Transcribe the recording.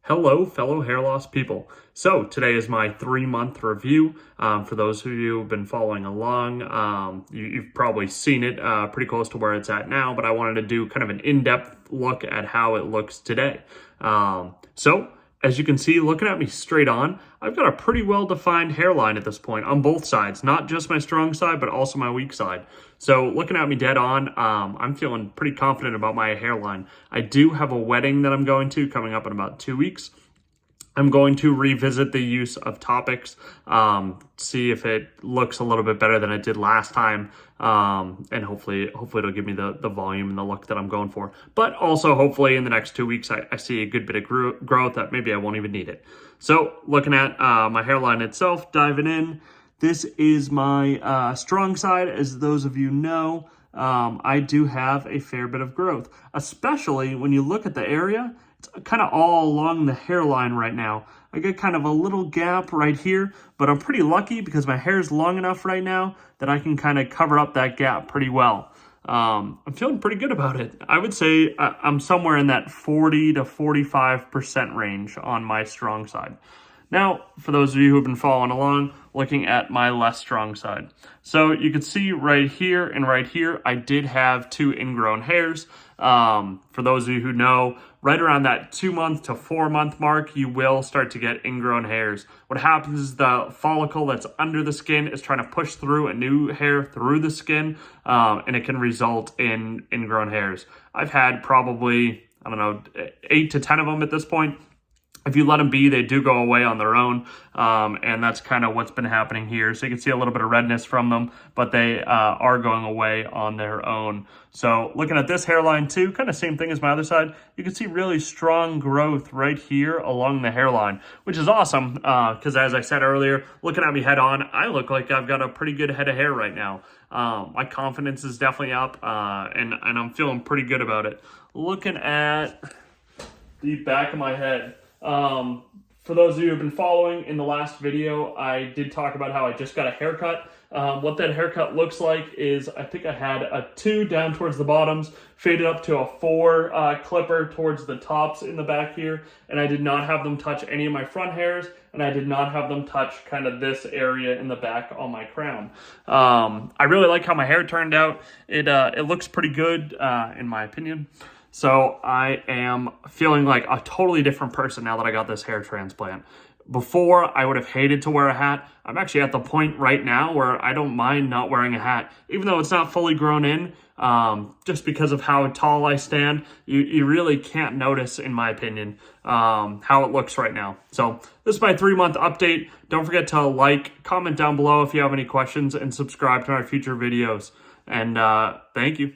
Hello, fellow hair loss people. So today is my 3-month review. For those of you who've been following along, you've probably seen it pretty close to where it's at now, but I wanted to do kind of an in-depth look at how it looks today. So as you can see, looking at me straight on, I've got a pretty well-defined hairline at this point on both sides, not just my strong side, but also my weak side. So looking at me dead on, I'm feeling pretty confident about my hairline. I do have a wedding that I'm going to coming up in about 2 weeks. I'm going to revisit the use of topics, see if it looks a little bit better than it did last time, and hopefully it'll give me the volume and the look that I'm going for. But also, hopefully, in the next 2 weeks, I see a good bit of growth that maybe I won't even need it. So, looking at my hairline itself, diving in, this is my strong side. As those of you know, I do have a fair bit of growth, especially when you look at the area. It's kind of all along the hairline right now. I get kind of a little gap right here, but I'm pretty lucky because my hair is long enough right now that I can kind of cover up that gap pretty well. I'm feeling pretty good about it. I would say I'm somewhere in that 40 to 45% range on my strong side. Now, for those of you who have been following along, looking at my less strong side. So you can see right here and right here, I did have 2 ingrown hairs. For those of you who know, right around that 2-month to 4-month mark, you will start to get ingrown hairs. What happens is the follicle that's under the skin is trying to push through a new hair through the skin, and it can result in ingrown hairs. I've had probably, 8 to 10 of them at this point. If you let them be, they do go away on their own, and that's kind of what's been happening here. So you can see a little bit of redness from them, but they are going away on their own. So looking at this hairline too, kind of same thing as my other side, you can see really strong growth right here along the hairline, which is awesome because as I said earlier, looking at me head on, I look like I've got a pretty good head of hair right now. My confidence is definitely up, and I'm feeling pretty good about it. Looking at the back of my head, for those of you who have been following, in the last video, I did talk about how I just got a haircut. What that haircut looks like is I think I had a 2 down towards the bottoms, faded up to a 4 clipper towards the tops in the back here, and I did not have them touch any of my front hairs, and I did not have them touch kind of this area in the back on my crown. I really like how my hair turned out. It looks pretty good, in my opinion. So I am feeling like a totally different person now that I got this hair transplant. Before, I would have hated to wear a hat. I'm actually at the point right now where I don't mind not wearing a hat, even though it's not fully grown in, just because of how tall I stand. You really can't notice, in my opinion, how it looks right now. So this is my 3-month update. Don't forget to like, comment down below if you have any questions, and subscribe to our future videos. And thank you.